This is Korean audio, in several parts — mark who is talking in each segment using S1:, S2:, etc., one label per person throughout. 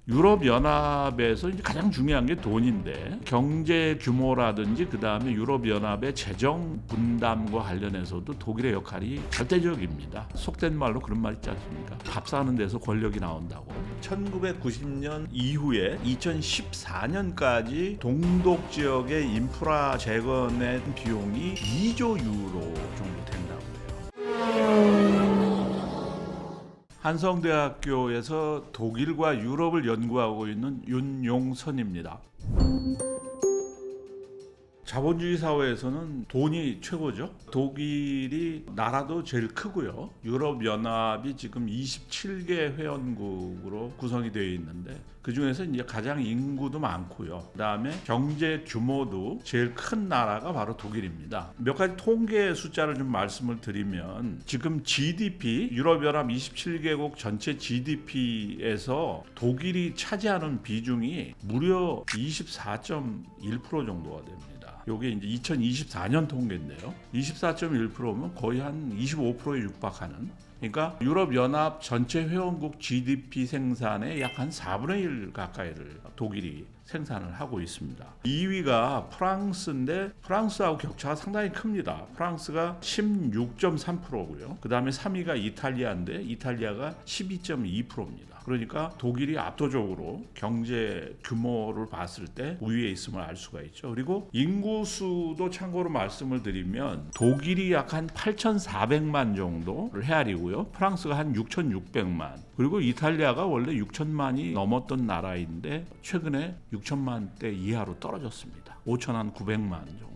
S1: 유럽연합에서 이제 가장 중요한 게 돈인데 경제 규모라든지 그 다음에 유럽연합의 재정 분담과 관련해서도 독일의 역할이 절대적입니다. 속된 말로 그런 말 있지 않습니까? 밥 사는 데서 권력이 나온다고. 1990년 이후에 2014년까지 동독 지역의 인프라 재건의 비용이 2조 유로 정도 된다고 해요. 한성대학교에서 독일과 유럽을 연구하고 있는 윤용선입니다. 자본주의 사회에서는 돈이 최고죠. 독일이 나라도 제일 크고요. 유럽연합이 지금 27개 회원국으로 구성이 되어 있는데 그 중에서 이제 가장 인구도 많고요. 그다음에 경제 규모도 제일 큰 나라가 바로 독일입니다. 몇 가지 통계 숫자를 좀 말씀을 드리면 지금 GDP 유럽연합 27개국 전체 GDP에서 독일이 차지하는 비중이 무려 24.1% 정도가 됩니다. 요게 이제 2024년 통계인데요. 24.1%면 거의 한 25%에 육박하는. 그러니까 유럽연합 전체 회원국 GDP 생산의 약 한 4분의 1 가까이를 독일이 생산을 하고 있습니다. 2위가 프랑스인데 프랑스하고 격차가 상당히 큽니다. 프랑스가 16.3%고요. 그 다음에 3위가 이탈리아인데 이탈리아가 12.2%입니다. 그러니까 독일이 압도적으로 경제 규모를 봤을 때 우위에 있음을 알 수가 있죠. 그리고 인구수도 참고로 말씀을 드리면 독일이 약 한 8,400만 정도를 헤아리고요. 프랑스가 한 6,600만. 그리고 이탈리아가 원래 6천만이 넘었던 나라인데 최근에 6천만대 이하로 떨어졌습니다. 5,900만 정도.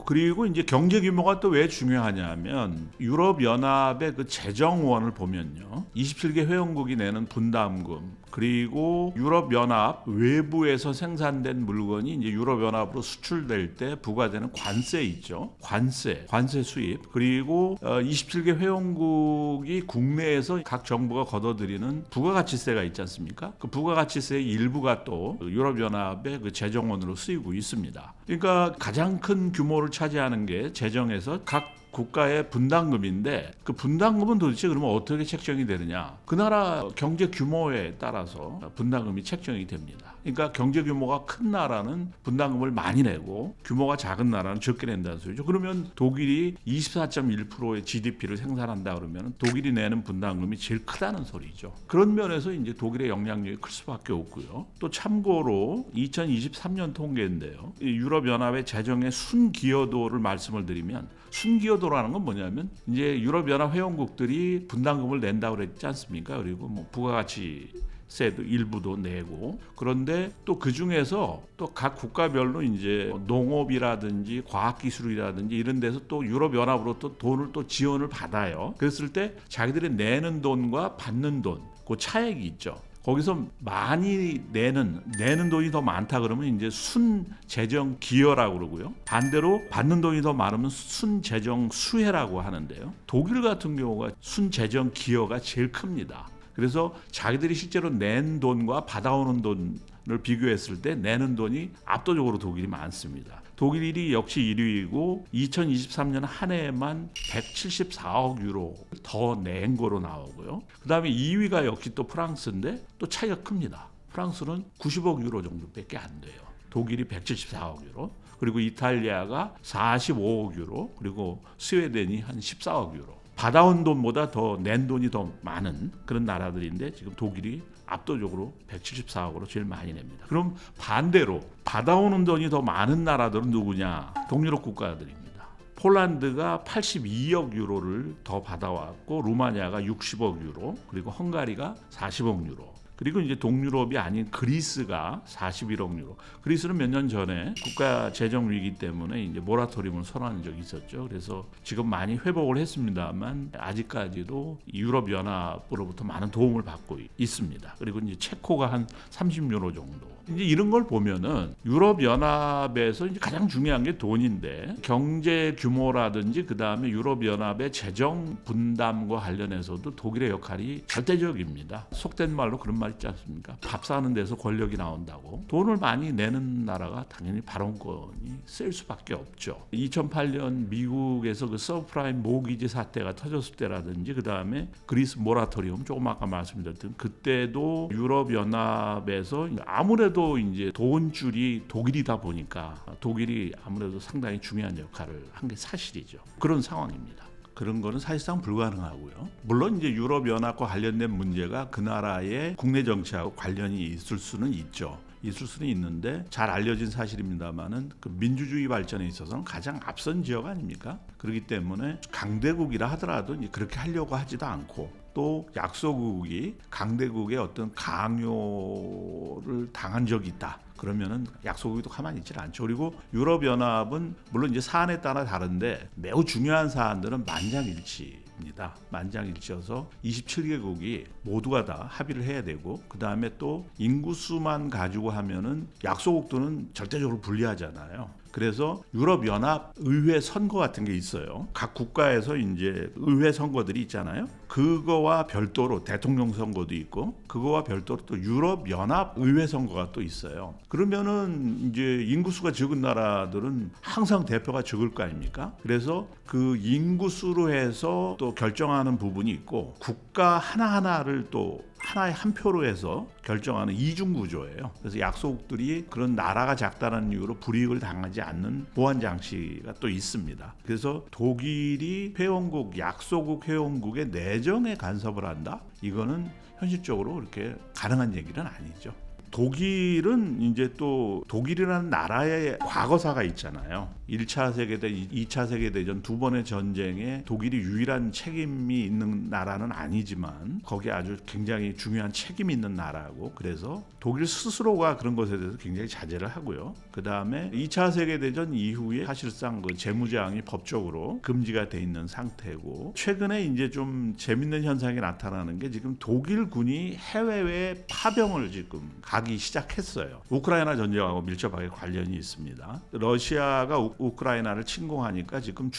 S1: 그리고 이제 경제 규모가 또 왜 중요하냐면 유럽연합의 그 재정원을 보면요. 27개 회원국이 내는 분담금 그리고 유럽연합 외부에서 생산된 물건이 이제 유럽연합으로 수출될 때 부과되는 관세 있죠. 관세 수입 그리고 27개 회원국이 국내에서 각 정부가 걷어들이는 부가가치세가 있지 않습니까? 그 부가가치세의 일부가 또 유럽연합의 그 재정원으로 쓰이고 있습니다. 그러니까 가장 큰 규모를 차지하는 게 재정에서 각 국가의 분담금인데 그 분담금은 도대체 그러면 어떻게 책정이 되느냐? 그 나라 경제 규모에 따라서 분담금이 책정이 됩니다. 그러니까 경제 규모가 큰 나라는 분담금을 많이 내고 규모가 작은 나라는 적게 낸다는 소리죠. 그러면 독일이 24.1%의 GDP를 생산한다 그러면 독일이 내는 분담금이 제일 크다는 소리죠. 그런 면에서 이제 독일의 영향력이 클 수밖에 없고요. 또 참고로 2023년 통계인데요. 유럽연합의 재정의 순기여도를 말씀을 드리면 순기여도라는 건 뭐냐면 이제 유럽연합 회원국들이 분담금을 낸다고 그랬지 않습니까? 그리고 뭐 부가가치세도 일부도 내고 그런데 또 그 중에서 또 각 국가별로 이제 농업이라든지 과학기술이라든지 이런 데서 또 유럽연합으로 또 돈을 또 지원을 받아요. 그랬을 때 자기들이 내는 돈과 받는 돈, 그 차액이 있죠. 거기서 많이 내는 돈이 더 많다 그러면 이제 순재정 기여라고 그러고요. 반대로 받는 돈이 더 많으면 순재정 수혜라고 하는데요. 독일 같은 경우가 순재정 기여가 제일 큽니다. 그래서 자기들이 실제로 낸 돈과 받아오는 돈을 비교했을 때 내는 돈이 압도적으로 독일이 많습니다. 독일이 역시 1위이고 2023년 한 해에만 174억 유로 더 낸 거로 나오고요. 그 다음에 2위가 역시 또 프랑스인데 또 차이가 큽니다. 프랑스는 90억 유로 정도밖에 안 돼요. 독일이 174억 유로 그리고 이탈리아가 45억 유로 그리고 스웨덴이 한 14억 유로. 받아온 돈보다 더 낸 돈이 더 많은 그런 나라들인데 지금 독일이 압도적으로 174억으로 제일 많이 냅니다. 그럼 반대로 받아오는 돈이 더 많은 나라들은 누구냐? 동유럽 국가들입니다. 폴란드가 82억 유로를 더 받아왔고 루마니아가 60억 유로 그리고 헝가리가 40억 유로 그리고 이제 동유럽이 아닌 그리스가 41억 유로. 그리스는 몇 년 전에 국가 재정 위기 때문에 이제 모라토리움을 선언한 적이 있었죠. 그래서 지금 많이 회복을 했습니다만 아직까지도 유럽 연합으로부터 많은 도움을 받고 있습니다. 그리고 이제 체코가 한 30유로 정도. 이제 이런 걸 보면은 유럽 연합에서 이제 가장 중요한 게 돈인데 경제 규모라든지 그 다음에 유럽 연합의 재정 분담과 관련해서도 독일의 역할이 절대적입니다. 속된 말로 그런 말 있지 않습니까? 밥 사는 데서 권력이 나온다고. 돈을 많이 내는 나라가 당연히 발언권이 쓸 수밖에 없죠. 2008년 미국에서 그 서브프라임 모기지 사태가 터졌을 때라든지 그 다음에 그리스 모라토리움 조금 아까 말씀드렸던 그때도 유럽 연합에서 아무래도 이제 돈줄이 독일이다 보니까 독일이 아무래도 상당히 중요한 역할을 한 게 사실이죠. 그런 상황입니다. 그런 거는 사실상 불가능하고요. 물론 이제 유럽 연합과 관련된 문제가 그 나라의 국내 정치하고 관련이 있을 수는 있죠. 있을 수는 있는데 잘 알려진 사실입니다만은 그 민주주의 발전에 있어서는 가장 앞선 지역 아닙니까? 그렇기 때문에 강대국이라 하더라도 이제 그렇게 하려고 하지도 않고 또 약소국이 강대국의 어떤 강요를 당한 적이 있다. 그러면은 약소국도 가만히 있질 않죠. 그리고 유럽연합은 물론 이제 사안에 따라 다른데 매우 중요한 사안들은 만장일치입니다. 만장일치여서 27개국이 모두가 다 합의를 해야 되고 그 다음에 또 인구수만 가지고 하면은 약소국들은 절대적으로 불리하잖아요. 그래서 유럽연합 의회 선거 같은 게 있어요. 각 국가에서 이제 의회 선거들이 있잖아요. 그거와 별도로 대통령 선거도 있고 그거와 별도로 또 유럽연합 의회 선거가 또 있어요. 그러면은 이제 인구수가 적은 나라들은 항상 대표가 적을 거 아닙니까? 그래서 그 인구수로 해서 또 결정하는 부분이 있고 국가 하나하나를 또 하나의 한 표로 해서 결정하는 이중 구조예요. 그래서 약소국들이 그런 나라가 작다는 이유로 불이익을 당하지 않는 보완 장치가 또 있습니다. 그래서 독일이 회원국, 약소국 회원국의 내정에 간섭을 한다? 이거는 현실적으로 그렇게 가능한 얘기는 아니죠. 독일은 이제 또 독일이라는 나라의 과거사가 있잖아요. 1차 세계대전, 2차 세계대전 두 번의 전쟁에 독일이 유일한 책임이 있는 나라는 아니지만 거기에 아주 굉장히 중요한 책임이 있는 나라고 그래서 독일 스스로가 그런 것에 대해서 굉장히 자제를 하고요. 그 다음에 2차 세계대전 이후에 사실상 그 재무장이 법적으로 금지가 돼 있는 상태고 최근에 이제 좀 재밌는 현상이 나타나는 게 지금 독일군이 해외에 파병을 지금 가기 시작했어요. 우크라이나 전쟁하고 밀접하게 관련이 있습니다. 러시아가 우크라이나를 침공하니까 지금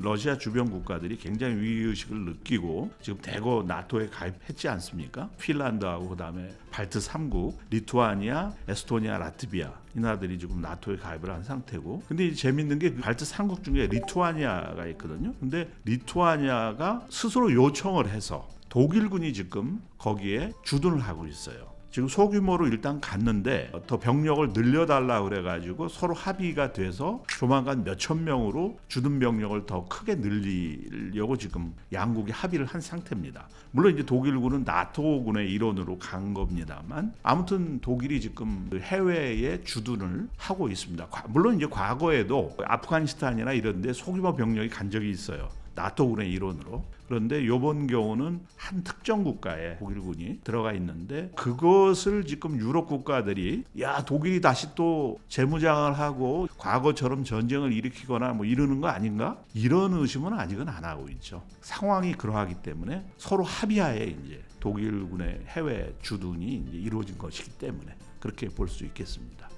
S1: 러시아 주변 국가들이 굉장히 위기의식을 느끼고 지금 대거 나토에 가입했지 않습니까? 핀란드하고 그다음에 발트 3국, 리투아니아, 에스토니아, 라트비아 이 나라들이 지금 나토에 가입을 한 상태고 근데 이제 재밌는 게 발트 3국 중에 리투아니아가 있거든요. 근데 리투아니아가 스스로 요청을 해서 독일군이 지금 거기에 주둔을 하고 있어요. 지금 소규모로 일단 갔는데 더 병력을 늘려달라 그래가지고 서로 합의가 돼서 조만간 몇천 명으로 주둔 병력을 더 크게 늘리려고 지금 양국이 합의를 한 상태입니다. 물론 이제 독일군은 나토군의 일원으로 간 겁니다만 아무튼 독일이 지금 해외에 주둔을 하고 있습니다. 물론 이제 과거에도 아프가니스탄이나 이런 데 소규모 병력이 간 적이 있어요. 나토군의 일원으로. 그런데 이번 경우는 한 특정 국가에 독일군이 들어가 있는데 그것을 지금 유럽 국가들이 야 독일이 다시 또 재무장을 하고 과거처럼 전쟁을 일으키거나 뭐 이러는 거 아닌가? 이런 의심은 아직은 안 하고 있죠. 상황이 그러하기 때문에 서로 합의하에 이제 독일군의 해외 주둔이 이제 이루어진 것이기 때문에 그렇게 볼 수 있겠습니다.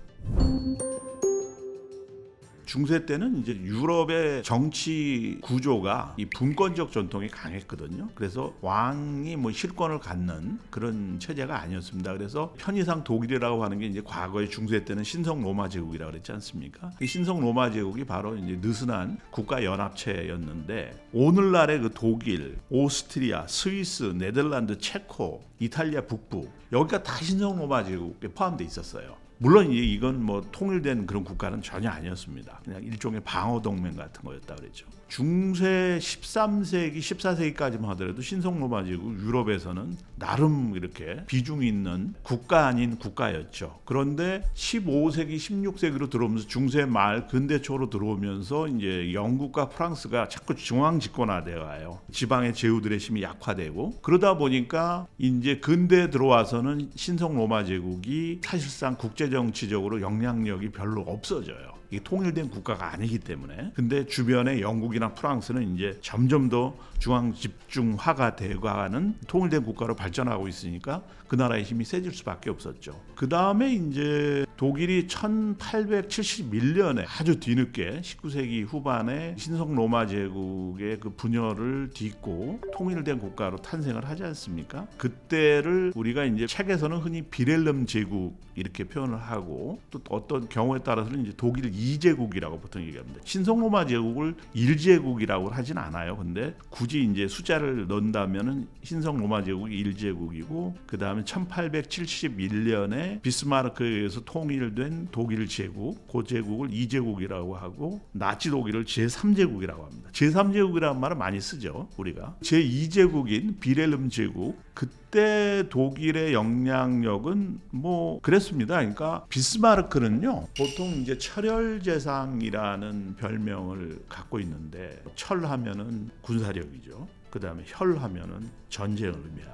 S1: 중세 때는 이제 유럽의 정치 구조가 이 분권적 전통이 강했거든요. 그래서 왕이 뭐 실권을 갖는 그런 체제가 아니었습니다. 그래서 편의상 독일이라고 하는 게 이제 과거의 중세 때는 신성 로마 제국이라고 그랬지 않습니까? 이 신성 로마 제국이 바로 이제 느슨한 국가 연합체였는데 오늘날의 그 독일, 오스트리아, 스위스, 네덜란드, 체코, 이탈리아 북부 여기가 다 신성 로마 제국에 포함되어 있었어요. 물론 이건 뭐 통일된 그런 국가는 전혀 아니었습니다. 그냥 일종의 방어 동맹 같은 거였다 그랬죠. 중세 13세기, 14세기까지만 하더라도 신성 로마 제국 유럽에서는 나름 이렇게 비중이 있는 국가 아닌 국가였죠. 그런데 15세기, 16세기로 들어오면서 중세 말 근대 초로 들어오면서 이제 영국과 프랑스가 자꾸 중앙 집권화되어 가요. 지방의 제후들의 힘이 약화되고 그러다 보니까 이제 근대에 들어와서는 신성 로마 제국이 사실상 국제 정치적으로 영향력이 별로 없어져요. 이게 통일된 국가가 아니기 때문에. 근데 주변에 영국이나 프랑스는 이제 점점 더 중앙 집중화가 돼가는 통일된 국가로 발전하고 있으니까 그 나라의 힘이 세질 수밖에 없었죠. 그 다음에 이제 독일이 1871년에 아주 뒤늦게 19세기 후반에 신성 로마 제국의 그 분열을 딛고 통일된 국가로 탄생을 하지 않습니까? 그때를 우리가 이제 책에서는 흔히 비렐름 제국 이렇게 표현을 하고, 또 어떤 경우에 따라서는 이제 독일 2제국이라고 보통 얘기합니다. 신성 로마 제국을 1제국이라고 하진 않아요. 근데 굳이 이제 숫자를 넣는다면은 신성 로마 제국이 1제국이고, 그 다음에 1871년에 비스마르크에 의해서 통일된 독일 제국, 그 제국을 2제국이라고 하고, 나치 독일을 제3제국이라고 합니다. 제3제국이라는 말을 많이 쓰죠, 우리가. 제2제국인 비렐름 제국, 그때 독일의 영향력은 뭐 그랬습니다. 그러니까 비스마르크는요, 보통 이제 철혈제상이라는 별명을 갖고 있는데, 철하면은 군사력이죠. 그 다음에 혈하면은 전쟁을 의미하고,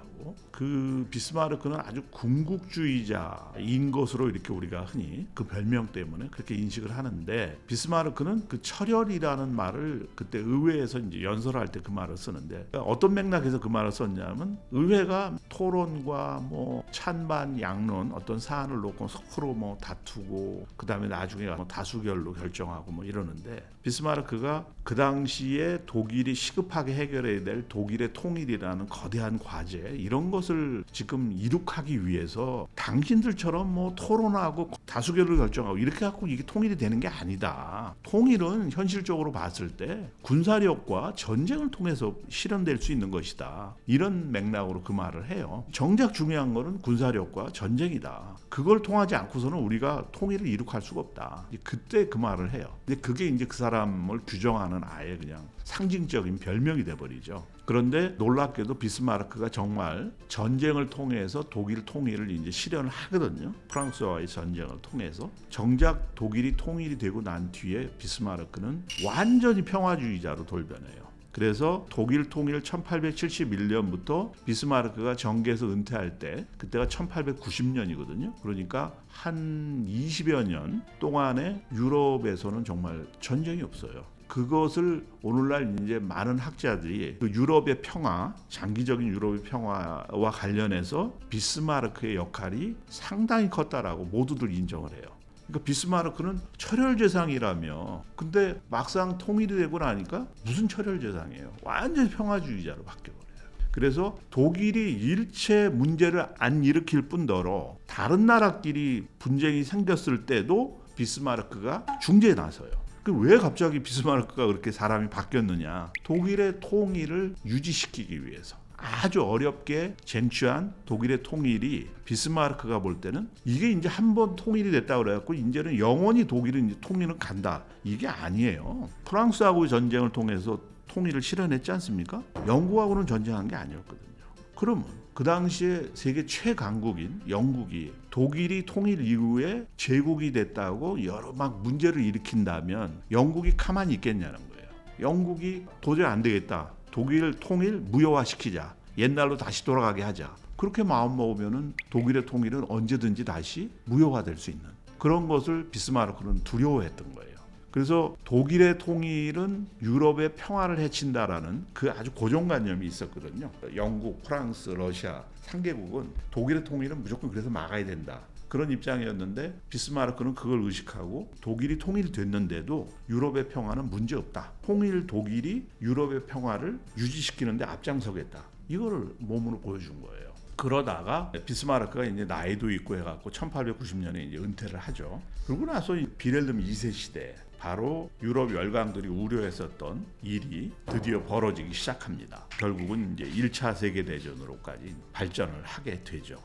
S1: 그 비스마르크는 아주 군국주의자인 것으로 이렇게 우리가 흔히 그 별명 때문에 그렇게 인식을 하는데, 비스마르크는 그 철혈이라는 말을 그때 의회에서 이제 연설할 때 그 말을 쓰는데, 어떤 맥락에서 그 말을 썼냐면, 의회가 토론과 뭐 찬반 양론 어떤 사안을 놓고 서로 뭐 다투고, 그 다음에 나중에 뭐 다수결로 결정하고 뭐 이러는데, 비스마르크가 그 당시에 독일이 시급하게 해결해야 될 독일의 통일이라는 거대한 과제, 이런 것을 지금 이룩하기 위해서 당신들처럼 뭐 토론하고 다수결을 결정하고 이렇게 갖고 이게 통일이 되는 게 아니다. 통일은 현실적으로 봤을 때 군사력과 전쟁을 통해서 실현될 수 있는 것이다. 이런 맥락으로 그 말을 해요. 정작 중요한 거는 군사력과 전쟁이다. 그걸 통하지 않고서는 우리가 통일을 이룩할 수가 없다. 그때 그 말을 해요. 근데 그게 이제 그 사람을 규정하는 아예 그냥 상징적인 별명이 돼버리죠. 그런데 놀랍게도 비스마르크가 정말 전쟁을 통해서 독일 통일을 이제 실현을 하거든요. 프랑스와의 전쟁을 통해서. 정작 독일이 통일이 되고 난 뒤에 비스마르크는 완전히 평화주의자로 돌변해요. 그래서 독일 통일 1871년부터 비스마르크가 정계에서 은퇴할 때, 그때가 1890년이거든요. 그러니까 한 20여 년 동안에 유럽에서는 정말 전쟁이 없어요. 그것을 오늘날 이제 많은 학자들이 그 유럽의 평화, 장기적인 유럽의 평화와 관련해서 비스마르크의 역할이 상당히 컸다라고 모두들 인정을 해요. 그러니까 비스마르크는 철혈제상이라며, 근데 막상 통일이 되고 나니까 무슨 철혈제상이에요. 완전히 평화주의자로 바뀌어버려요. 그래서 독일이 일체 문제를 안 일으킬 뿐더러 다른 나라끼리 분쟁이 생겼을 때도 비스마르크가 중재에 나서요. 왜 갑자기 비스마르크가 그렇게 사람이 바뀌었느냐? 독일의 통일을 유지시키기 위해서 아주 어렵게 쟁취한 독일의 통일이 비스마르크가 볼 때는 이게 이제 한번 통일이 됐다고 그래갖고 이제는 영원히 독일은 이제 통일은 간다. 이게 아니에요. 프랑스하고의 전쟁을 통해서 통일을 실현했지 않습니까? 영국하고는 전쟁한 게 아니었거든요. 그러면 그 당시에 세계 최강국인 영국이 독일이 통일 이후에 제국이 됐다고 여러 막 문제를 일으킨다면 영국이 가만히 있겠냐는 거예요. 영국이 도저히 안 되겠다. 독일 통일 무효화시키자. 옛날로 다시 돌아가게 하자. 그렇게 마음먹으면 독일의 통일은 언제든지 다시 무효화될 수 있는 그런 것을 비스마르크는 두려워했던 거예요. 그래서 독일의 통일은 유럽의 평화를 해친다라는 그 아주 고정관념이 있었거든요. 영국, 프랑스, 러시아 3개국은 독일의 통일은 무조건 그래서 막아야 된다. 그런 입장이었는데 비스마르크는 그걸 의식하고 독일이 통일됐는데도 유럽의 평화는 문제없다. 통일 독일이 유럽의 평화를 유지시키는데 앞장서겠다. 이거를 몸으로 보여준 거예요. 그러다가 비스마르크가 이제 나이도 있고 해갖고 1890년에 이제 은퇴를 하죠. 그러고 나서 비렐름 2세 시대, 바로 유럽 열강들이 우려했었던 일이 드디어 벌어지기 시작합니다. 결국은 이제 1차 세계대전으로까지 발전을 하게 되죠.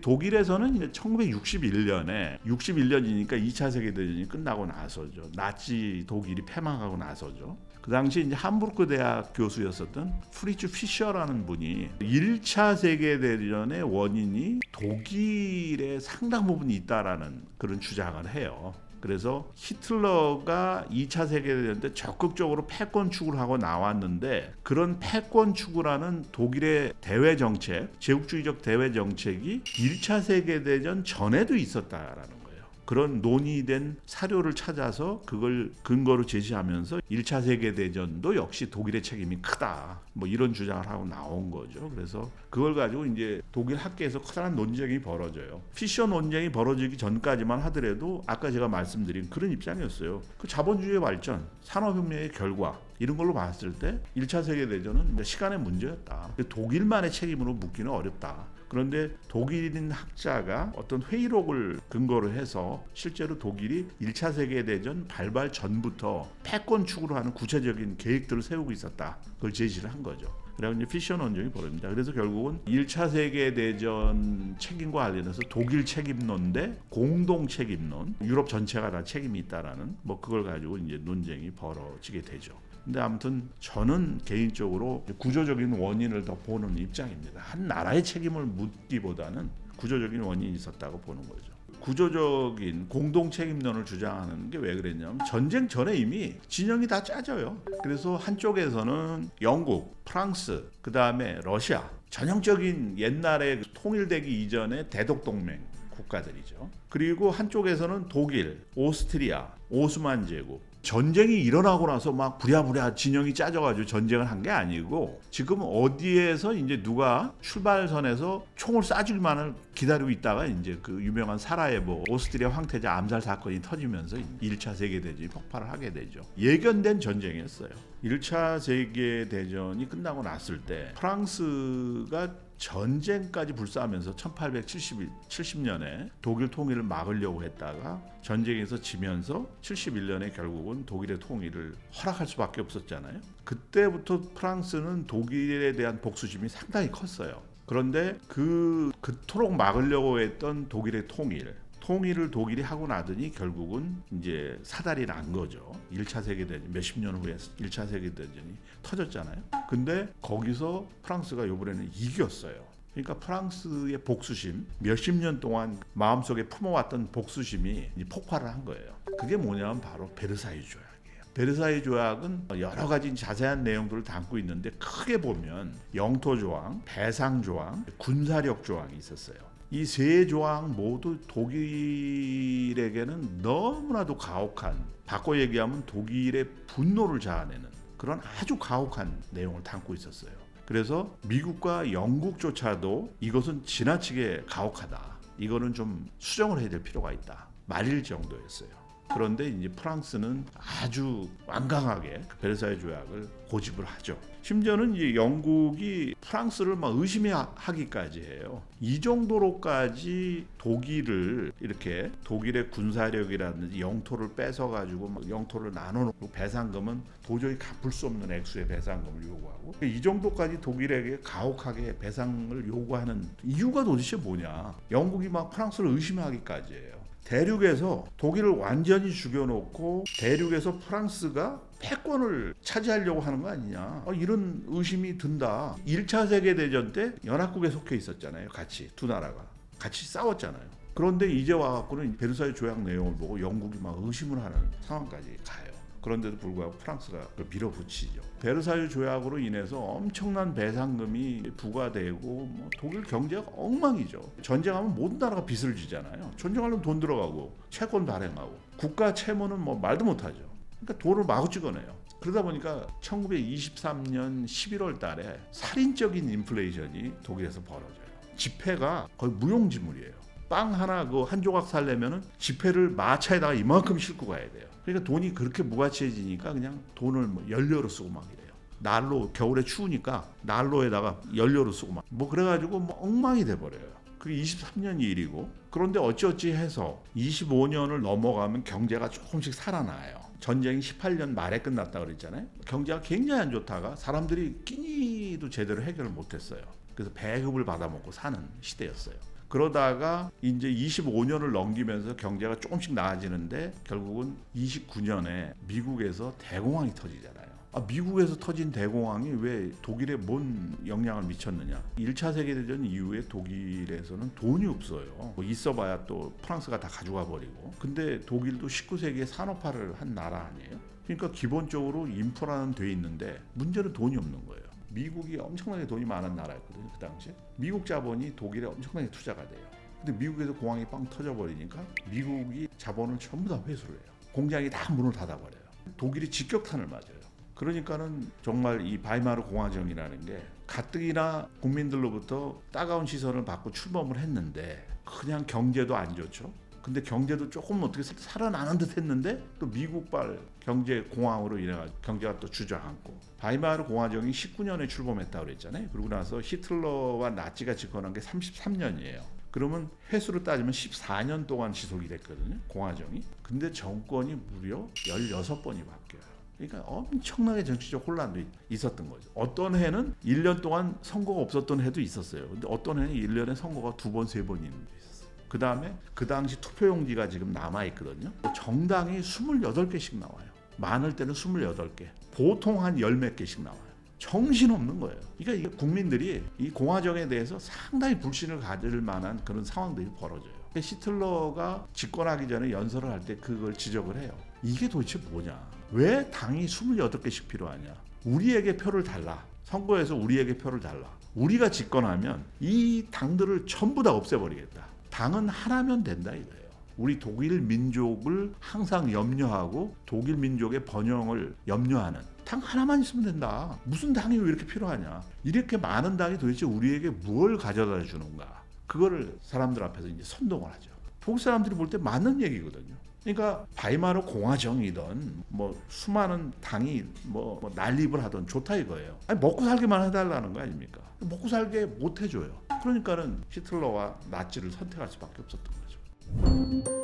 S1: 독일에서는 이제 1961년에 61년이니까 2차 세계대전이 끝나고 나서죠. 나치 독일이 패망하고 나서죠. 그 당시 이제 함부르크 대학 교수였었던 프리츠 피셔라는 분이 1차 세계대전의 원인이 독일의 상당 부분이 있다라는 그런 주장을 해요. 그래서 히틀러가 2차 세계대전 때 적극적으로 패권 추구를 하고 나왔는데, 그런 패권 추구라는 독일의 대외 정책, 제국주의적 대외 정책이 1차 세계대전 전에도 있었다라는 거예요. 그런 논의된 사료를 찾아서 그걸 근거로 제시하면서 1차 세계대전도 역시 독일의 책임이 크다. 뭐 이런 주장을 하고 나온 거죠. 그래서 그걸 가지고 이제 독일 학계에서 커다란 논쟁이 벌어져요. 피셔 논쟁이 벌어지기 전까지만 하더라도 아까 제가 말씀드린 그런 입장이었어요. 그 자본주의의 발전, 산업혁명의 결과 이런 걸로 봤을 때 1차 세계대전은 시간의 문제였다. 독일만의 책임으로 묻기는 어렵다. 그런데 독일인 학자가 어떤 회의록을 근거로 해서 실제로 독일이 1차 세계대전 발발 전부터 패권 추구로 하는 구체적인 계획들을 세우고 있었다. 그걸 제시를 한 거죠. 그래서 이제 피셔 논쟁이 벌어집니다. 그래서 결국은 1차 세계대전 책임과 관련해서 독일 책임론 대 공동 책임론, 유럽 전체가 다 책임이 있다라는 뭐 그걸 가지고 이제 논쟁이 벌어지게 되죠. 근데 아무튼 저는 개인적으로 구조적인 원인을 더 보는 입장입니다. 한 나라의 책임을 묻기보다는 구조적인 원인이 있었다고 보는 거죠. 구조적인 공동 책임론을 주장하는 게 왜 그랬냐면 전쟁 전에 이미 진영이 다 짜져요. 그래서 한쪽에서는 영국, 프랑스, 그 다음에 러시아, 전형적인 옛날에 통일되기 이전의 대독 동맹 국가들이죠. 그리고 한쪽에서는 독일, 오스트리아, 오스만 제국. 전쟁이 일어나고 나서 막 부랴부랴 진영이 짜져가지고 전쟁을 한 게 아니고 지금 어디에서 이제 누가 출발선에서 총을 쏴주기만을 기다리고 있다가 이제 그 유명한 사라예보 오스트리아 황태자 암살 사건이 터지면서 1차 세계대전이 폭발을 하게 되죠. 예견된 전쟁이었어요. 1차 세계대전이 끝나고 났을 때 프랑스가 전쟁까지 불사하면서 1870년에 독일 통일을 막으려고 했다가 전쟁에서 지면서 71년에 결국은 독일의 통일을 허락할 수밖에 없었잖아요. 그때부터 프랑스는 독일에 대한 복수심이 상당히 컸어요. 그런데 그토록 막으려고 했던 독일의 통일을 독일이 하고 나더니 결국은 이제 사달이 난 거죠. 1차 세계대전 몇십 년 후에 1차 세계대전이 터졌잖아요. 근데 거기서 프랑스가 이번에는 이겼어요. 그러니까 프랑스의 복수심, 몇십 년 동안 마음속에 품어왔던 복수심이 폭발을 한 거예요. 그게 뭐냐면 바로 베르사유 조약이에요. 베르사유 조약은 여러 가지 자세한 내용들을 담고 있는데 크게 보면 영토 조항, 배상 조항, 군사력 조항이 있었어요. 이 세 조항 모두 독일에게는 너무나도 가혹한, 바꿔 얘기하면 독일의 분노를 자아내는 그런 아주 가혹한 내용을 담고 있었어요. 그래서 미국과 영국조차도 이것은 지나치게 가혹하다. 이거는 좀 수정을 해야 될 필요가 있다. 말일 정도였어요. 그런데 이제 프랑스는 아주 완강하게 그 베르사유 조약을 고집을 하죠. 심지어는 이제 영국이 프랑스를 막 의심하기까지 해요. 이 정도로까지 독일을 이렇게 독일의 군사력이라든지 영토를 뺏어가지고 막 영토를 나눠놓고 배상금은 도저히 갚을 수 없는 액수의 배상금을 요구하고 이 정도까지 독일에게 가혹하게 배상을 요구하는 이유가 도대체 뭐냐? 영국이 막 프랑스를 의심하기까지 해요. 대륙에서 독일을 완전히 죽여놓고 대륙에서 프랑스가 패권을 차지하려고 하는 거 아니냐, 이런 의심이 든다. 1차 세계대전 때 연합국에 속해 있었잖아요. 같이 두 나라가 같이 싸웠잖아요. 그런데 이제 와갖고는 베르사유 조약 내용을 보고 영국이 막 의심을 하는 상황까지 가요. 그런데도 불구하고 프랑스가 그걸 밀어붙이죠. 베르사유 조약으로 인해서 엄청난 배상금이 부과되고 뭐 독일 경제가 엉망이죠. 전쟁하면 모든 나라가 빚을 지잖아요. 전쟁하려면 돈 들어가고 채권 발행하고 국가 채무는 뭐 말도 못하죠. 그러니까 돈을 마구 찍어내요. 그러다 보니까 1923년 11월 달에 살인적인 인플레이션이 독일에서 벌어져요. 지폐가 거의 무용지물이에요. 빵 하나 그 한 조각 살려면은 지폐를 마차에다가 이만큼 싣고 가야 돼요. 그러니까 돈이 그렇게 무가치해지니까 그냥 돈을 뭐 연료로 쓰고 막 이래요. 난로, 겨울에 추우니까 난로에다가 연료로 쓰고 막 뭐 그래가지고 뭐 엉망이 돼버려요. 그게 23년 일이고, 그런데 어찌어찌 해서 25년을 넘어가면 경제가 조금씩 살아나요. 전쟁이 18년 말에 끝났다 그랬잖아요. 경제가 굉장히 안 좋다가 사람들이 끼니도 제대로 해결을 못했어요. 그래서 배급을 받아먹고 사는 시대였어요. 그러다가 이제 25년을 넘기면서 경제가 조금씩 나아지는데 결국은 29년에 미국에서 대공황이 터지잖아요. 미국에서 터진 대공황이 왜 독일에 뭔 영향을 미쳤느냐? 1차 세계대전 이후에 독일에서는 돈이 없어요. 뭐 있어봐야 또 프랑스가 다 가져가 버리고. 근데 독일도 19세기에 산업화를 한 나라 아니에요? 그러니까 기본적으로 인프라는 돼 있는데 문제는 돈이 없는 거예요. 미국이 엄청나게 돈이 많은 나라였거든요. 그 당시에 미국 자본이 독일에 엄청나게 투자가 돼요. 근데 미국에서 공항이 빵 터져버리니까 미국이 자본을 전부 다 회수를 해요. 공장이 다 문을 닫아버려요. 독일이 직격탄을 맞아요. 그러니까는 정말 이 바이마르 공화정이라는 게 가뜩이나 국민들로부터 따가운 시선을 받고 출범을 했는데 그냥 경제도 안 좋죠. 근데 경제도 조금 어떻게 살아나는 듯 했는데 또 미국발 경제 공황으로 인해가지고 경제가 또 주저앉고 바이마르 공화정이 19년에 출범했다고 그랬잖아요. 그러고 나서 히틀러와 나치가 집권한 게 33년이에요. 그러면 횟수로 따지면 14년 동안 지속이 됐거든요. 공화정이. 근데 정권이 무려 16번이 바뀌어요. 그러니까 엄청나게 정치적 혼란도 있었던 거죠. 어떤 해는 1년 동안 선거가 없었던 해도 있었어요. 근데 어떤 해는 1년에 선거가 2번, 3번 있는 게 있었어요. 그 다음에 그 당시 투표용지가 지금 남아있거든요. 정당이 28개씩 나와요. 많을 때는 28개. 보통 한 10몇 개씩 나와요. 정신없는 거예요. 그러니까 이게 국민들이 이 공화정에 대해서 상당히 불신을 가질 만한 그런 상황들이 벌어져요. 히틀러가 집권하기 전에 연설을 할 때 그걸 지적을 해요. 이게 도대체 뭐냐? 왜 당이 28개씩 필요하냐? 우리에게 표를 달라. 선거에서 우리에게 표를 달라. 우리가 집권하면 이 당들을 전부 다 없애버리겠다. 당은 하나면 된다 이거예요. 우리 독일 민족을 항상 염려하고 독일 민족의 번영을 염려하는 당 하나만 있으면 된다. 무슨 당이 왜 이렇게 필요하냐? 이렇게 많은 당이 도대체 우리에게 뭘 가져다 주는가? 그거를 사람들 앞에서 이제 선동을 하죠. 독일 사람들이 볼 때 맞는 얘기거든요. 그러니까 바이마르 공화정이든 뭐 수많은 당이 뭐 난립을 하든 좋다 이거예요. 아니 먹고 살기만 해달라는 거 아닙니까? 먹고 살게 못 해줘요. 그러니까는 히틀러와 나치를 선택할 수밖에 없었던 거죠.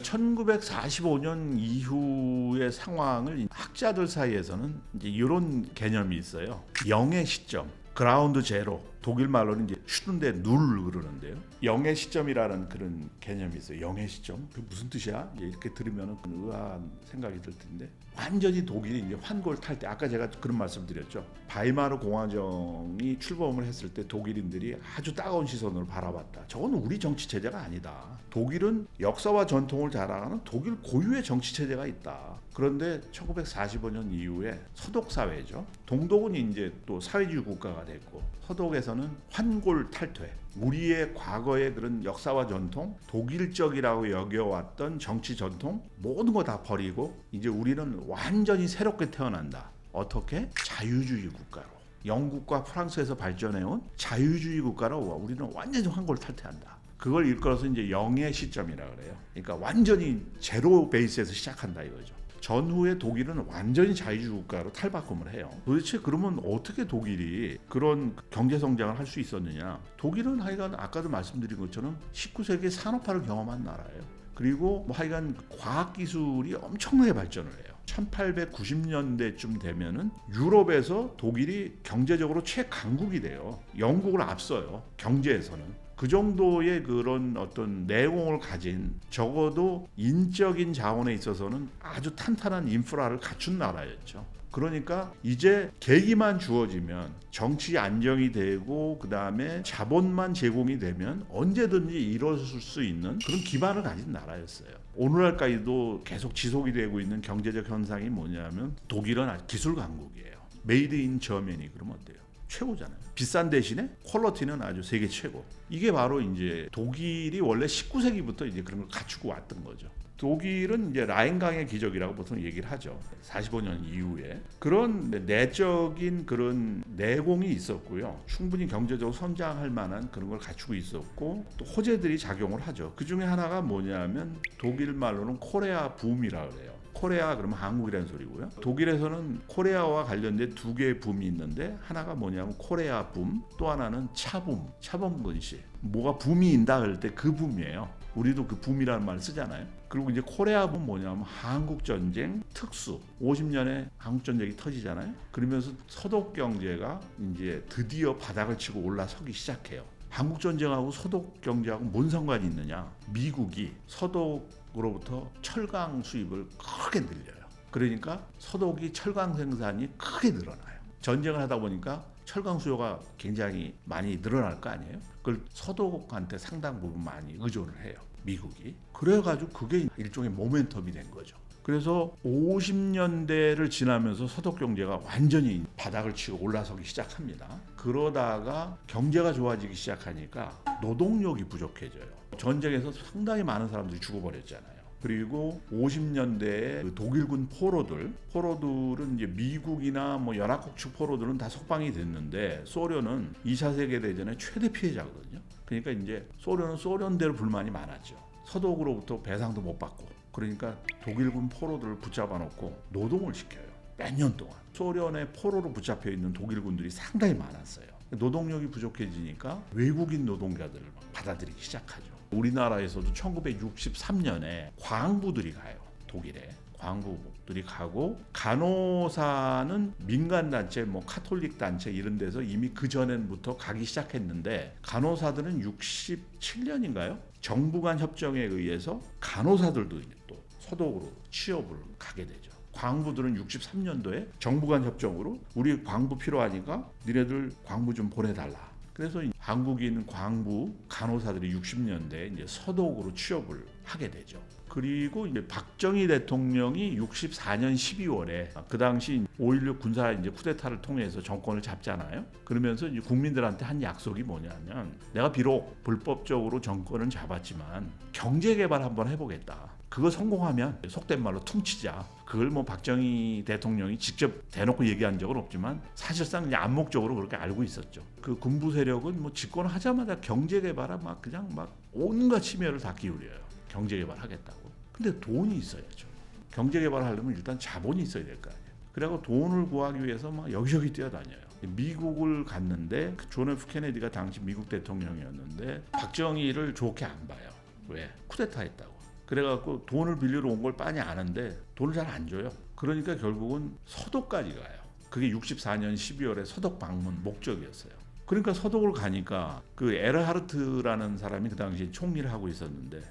S1: 1945년 이후의 상황을 학자들 사이에서는 이제 이런 개념이 있어요. 영의 시점, 그라운드 제로. 독일 말로는 이제 슈든데 눌 그러는데요. 영의 시점이라는 그런 개념이 있어요. 영의 시점. 그게 무슨 뜻이야? 이렇게 들으면 의아한 생각이 들 텐데 완전히 독일이 이제 환골 탈 때 아까 제가 그런 말씀드렸죠. 바이마르 공화정이 출범을 했을 때 독일인들이 아주 따가운 시선으로 바라봤다. 저건 우리 정치 체제가 아니다. 독일은 역사와 전통을 자랑하는 독일 고유의 정치 체제가 있다. 그런데 1945년 이후에 서독 사회죠. 동독은 이제 또 사회주의 국가가 됐고 서독에서는 환골 탈퇴. 우리의 과거의 그런 역사와 전통, 독일적이라고 여겨왔던 정치 전통 모든 거 다 버리고 이제 우리는 완전히 새롭게 태어난다. 어떻게? 자유주의 국가로. 영국과 프랑스에서 발전해온 자유주의 국가로 우리는 완전히 환골 탈퇴한다. 그걸 일컬어서 이제 영의 시점이라 그래요. 그러니까 완전히 제로 베이스에서 시작한다 이거죠. 전후에 독일은 완전히 자유주의 국가로 탈바꿈을 해요. 도대체 그러면 어떻게 독일이 그런 경제 성장을 할 수 있었느냐? 독일은 하여간 아까도 말씀드린 것처럼 19세기 산업화를 경험한 나라예요. 그리고 뭐 하여간 과학기술이 엄청나게 발전을 해요. 1890년대쯤 되면은 유럽에서 독일이 경제적으로 최강국이 돼요. 영국을 앞서요. 경제에서는. 그 정도의 그런 어떤 내공을 가진 적어도 인적인 자원에 있어서는 아주 탄탄한 인프라를 갖춘 나라였죠. 그러니까 이제 계기만 주어지면 정치 안정이 되고 그다음에 자본만 제공이 되면 언제든지 이뤄질 수 있는 그런 기반을 가진 나라였어요. 오늘날까지도 계속 지속이 되고 있는 경제적 현상이 뭐냐면 독일은 기술 강국이에요. 메이드 인 저머니 그러면 어때요? 최고잖아요. 비싼 대신에 퀄리티는 아주 세계 최고. 이게 바로 이제 독일이 원래 19세기부터 이제 그런 걸 갖추고 왔던 거죠. 독일은 이제 라인강의 기적이라고 보통 얘기를 하죠. 45년 이후에 그런 내적인 그런 내공이 있었고요. 충분히 경제적으로 성장할 만한 그런 걸 갖추고 있었고 또 호재들이 작용을 하죠. 그 중에 하나가 뭐냐면 독일 말로는 코레아 붐이라고 그래요. 코레아 그러면 한국이라는 소리고요. 독일에서는 코레아와 관련된 두 개의 붐이 있는데 하나가 뭐냐면 코레아 붐, 또 하나는 차붐, 차범근씨. 뭐가 붐이 인다 그럴 때 그 붐이에요. 우리도 그 붐이라는 말을 쓰잖아요. 그리고 이제 코레아 붐 뭐냐면 한국 전쟁 특수. 50년에 한국 전쟁이 터지잖아요. 그러면서 서독 경제가 이제 드디어 바닥을 치고 올라서기 시작해요. 한국 전쟁하고 서독 경제하고 뭔 상관이 있느냐? 미국이 서독으로부터 철강 수입을 크게 늘려요. 그러니까 서독이 철강 생산이 크게 늘어나요. 전쟁을 하다 보니까 철강 수요가 굉장히 많이 늘어날 거 아니에요? 그걸 서독한테 상당 부분 많이 의존을 해요. 미국이. 그래가지고 그게 일종의 모멘텀이 된 거죠. 그래서 50년대를 지나면서 서독 경제가 완전히 바닥을 치고 올라서기 시작합니다. 그러다가 경제가 좋아지기 시작하니까 노동력이 부족해져요. 전쟁에서 상당히 많은 사람들이 죽어버렸잖아요. 그리고 50년대에 그 독일군 포로들은 이제 미국이나 뭐 연합국 측 포로들은 다 석방이 됐는데 소련은 2차 세계대전의 최대 피해자거든요. 그러니까 이제 소련은 소련대로 불만이 많았죠. 서독으로부터 배상도 못 받고, 그러니까 독일군 포로들을 붙잡아 놓고 노동을 시켜요. 몇 년 동안. 소련의 포로로 붙잡혀 있는 독일군들이 상당히 많았어요. 노동력이 부족해지니까 외국인 노동자들을 받아들이기 시작하죠. 우리나라에서도 1963년에 광부들이 가요. 독일에 광부들이 가고, 간호사는 민간단체, 뭐 카톨릭 단체 이런 데서 이미 그 전부터 가기 시작했는데, 간호사들은 67년인가요? 정부 간 협정에 의해서 간호사들도 또 서독으로 취업을 가게 되죠. 광부들은 63년도에 정부 간 협정으로 우리 광부 필요하니까 니네들 광부 좀 보내달라. 그래서 한국인 광부 간호사들이 60년대에 이제 서독으로 취업을 하게 되죠. 그리고 이제 박정희 대통령이 64년 12월에 그 당시 5.16 군사 이제 쿠데타를 통해서 정권을 잡잖아요. 그러면서 이제 국민들한테 한 약속이 뭐냐면, 내가 비록 불법적으로 정권은 잡았지만 경제 개발 한번 해보겠다. 그거 성공하면 속된 말로 퉁치자. 그걸 뭐 박정희 대통령이 직접 대놓고 얘기한 적은 없지만 사실상 그냥 암묵적으로 그렇게 알고 있었죠. 그 군부 세력은 뭐 집권하자마자 경제 개발에 막 그냥 막 온갖 심혈을 다 기울여요. 경제 개발하겠다고. 근데 돈이 있어야죠. 경제 개발하려면 일단 자본이 있어야 될 거 아니에요. 그리고 돈을 구하기 위해서 막 여기저기 뛰어다녀요. 미국을 갔는데 존 F 케네디가 당시 미국 대통령이었는데 박정희를 좋게 안 봐요. 왜? 쿠데타 했다고. 그래갖고 돈을 빌리러 온 걸 빤히 아는데 돈을 잘 안 줘요. 그러니까 결국은 서독까지 가요. 그게 64년 12월에 서독 방문 목적이었어요. 그러니까 서독을 가니까 그 에르하르트라는 사람이 그 당시 총리를 하고 있었는데,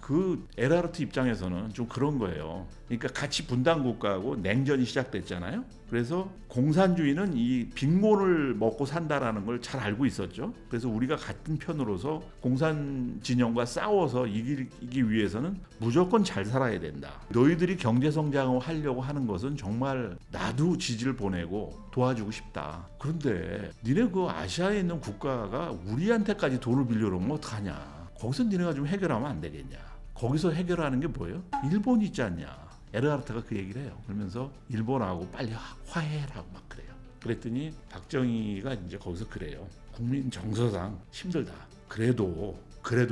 S1: 그 에르하르트 입장에서는 좀 그런 거예요. 그러니까 같이 분단 국가하고 냉전이 시작됐잖아요. 그래서 공산주의는 이 빈곤을 먹고 산다라는 걸 잘 알고 있었죠. 그래서 우리가 같은 편으로서 공산 진영과 싸워서 이기기 위해서는 무조건 잘 살아야 된다. 너희들이 경제 성장을 하려고 하는 것은 정말 나도 지지를 보내고 도와주고 싶다. 그런데 니네 그 아시아에 있는 국가가 우리한테까지 돈을 빌려오면 어떡하냐. 거기서 니네가 좀 해결하면 안 되겠냐. 거기서 해결하는 게 뭐예요? 일본이 있지 않냐. 에르하르트가 그 얘기를 해요. 그러면서 일본하고 빨리 화해해라고 막 그래요. 그랬더니 박정희가 이제 거기서 그래요. 국민 정서상 힘들다. 그래도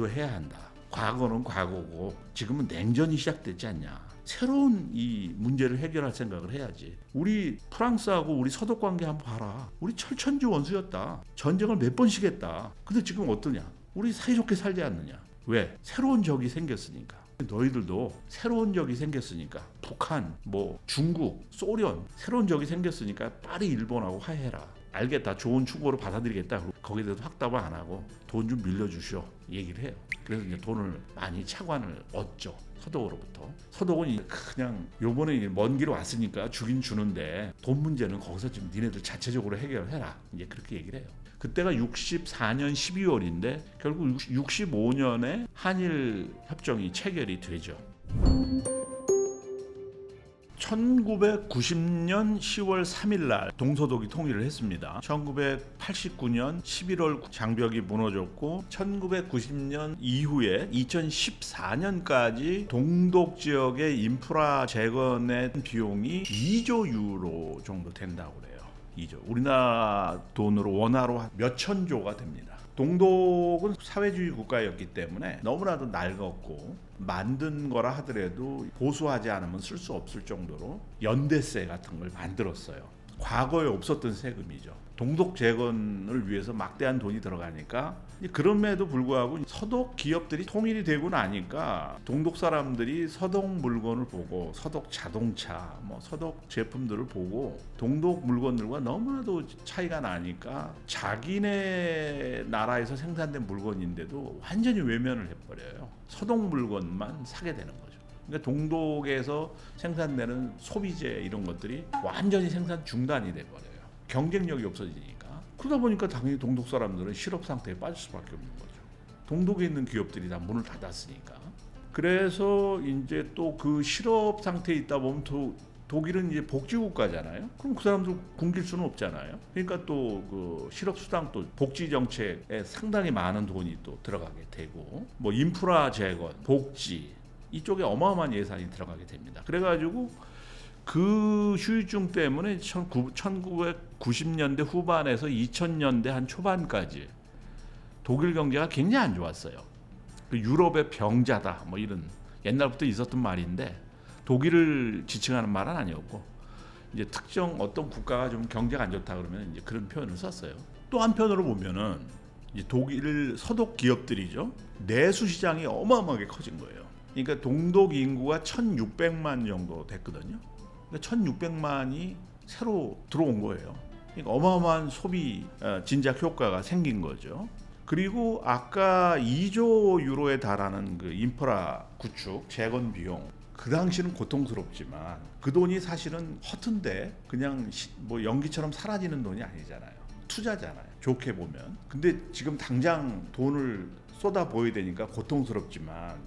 S1: 해야 한다. 과거는 과거고 지금은 냉전이 시작됐지 않냐. 새로운 이 문제를 해결할 생각을 해야지. 우리 프랑스하고 우리 서독 관계 한번 봐라. 우리 철천지 원수였다. 전쟁을 몇 번씩 했다. 근데 지금 어떠냐. 우리 사이좋게 살지 않느냐. 왜? 새로운 적이 생겼으니까. 너희들도 새로운 적이 생겼으니까, 북한, 뭐 중국, 소련 새로운 적이 생겼으니까 빨리 일본하고 화해해라. 알겠다. 좋은 충고로 받아들이겠다. 거기에 대해서 확답을 안 하고 돈 좀 빌려주시오. 얘기를 해요. 그래서 이제 돈을 많이 차관을 얻죠. 서독으로부터. 서독은 그냥 요번에 먼 길 왔으니까 주긴 주는데 돈 문제는 거기서 좀 니네들 자체적으로 해결해라. 이제 그렇게 얘기를 해요. 그때가 64년 12월인데 결국 65년에 한일 협정이 체결이 되죠. 1990년 10월 3일 날 동서독이 통일을 했습니다. 1989년 11월 장벽이 무너졌고 1990년 이후에 2014년까지 동독 지역의 인프라 재건의 비용이 2조 유로 정도 된다고 그래요. 2조. 우리나라 돈으로 원화로 몇 천조가 됩니다. 동독은 사회주의 국가였기 때문에 너무나도 낡았고 만든 거라 하더라도 보수하지 않으면 쓸 수 없을 정도로 연대세 같은 걸 만들었어요. 과거에 없었던 세금이죠. 동독 재건을 위해서 막대한 돈이 들어가니까 그럼에도 불구하고 서독 기업들이 통일이 되고 나니까 동독 사람들이 서독 물건을 보고 서독 자동차, 뭐 서독 제품들을 보고 동독 물건들과 너무나도 차이가 나니까 자기네 나라에서 생산된 물건인데도 완전히 외면을 해버려요. 서독 물건만 사게 되는 거죠. 그러니까 동독에서 생산되는 소비재 이런 것들이 완전히 생산 중단이 돼버려요. 경쟁력이 없어지니까. 그러다 보니까 당연히 동독 사람들은 실업 상태에 빠질 수밖에 없는 거죠. 동독에 있는 기업들이 다 문을 닫았으니까. 그래서 이제 또 그 실업 상태에 있다 보면 독일은 이제 복지국가잖아요. 그럼 그 사람들 굶길 수는 없잖아요. 그러니까 또 그 실업 수당 또 복지 정책에 상당히 많은 돈이 또 들어가게 되고 뭐 인프라 재건, 복지 이쪽에 어마어마한 예산이 들어가게 됩니다. 그래가지고 그 후유증 때문에 1990년대 후반에서 2000년대 한 초반까지 독일 경제가 굉장히 안 좋았어요. 그 유럽의 병자다 뭐 이런 옛날부터 있었던 말인데 독일을 지칭하는 말은 아니었고 이제 특정 어떤 국가가 좀 경제가 안 좋다 그러면 이제 그런 표현을 썼어요. 또 한편으로 보면은 이제 독일 서독 기업들이죠. 내수 시장이 어마어마하게 커진 거예요. 그러니까 동독 인구가 1,600만 정도 됐거든요. 그러니까 1,600만이 새로 들어온 거예요. 그러니까 어마어마한 소비 진작 효과가 생긴 거죠. 그리고 아까 2조 유로에 달하는 그 인프라 구축 재건 비용 그 당시는 고통스럽지만 그 돈이 사실은 허튼데 그냥 뭐 연기처럼 사라지는 돈이 아니잖아요. 투자잖아요. 좋게 보면. 근데 지금 당장 돈을 쏟아 부어야 되니까 고통스럽지만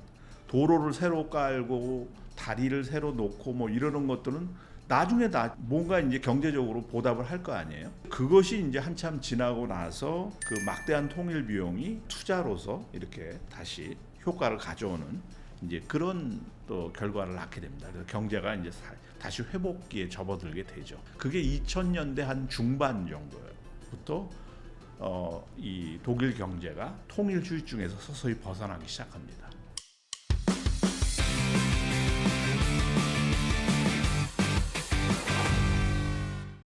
S1: 도로를 새로 깔고 다리를 새로 놓고 뭐 이러는 것들은 나중에 뭔가 이제 경제적으로 보답을 할 거 아니에요. 그것이 이제 한참 지나고 나서 그 막대한 통일 비용이 투자로서 이렇게 다시 효과를 가져오는 이제 그런 또 결과를 낳게 됩니다. 그래서 경제가 이제 다시 회복기에 접어들게 되죠. 그게 2000년대 한 중반 정도부터 이 독일 경제가 통일 후유증에서 서서히 벗어나기 시작합니다.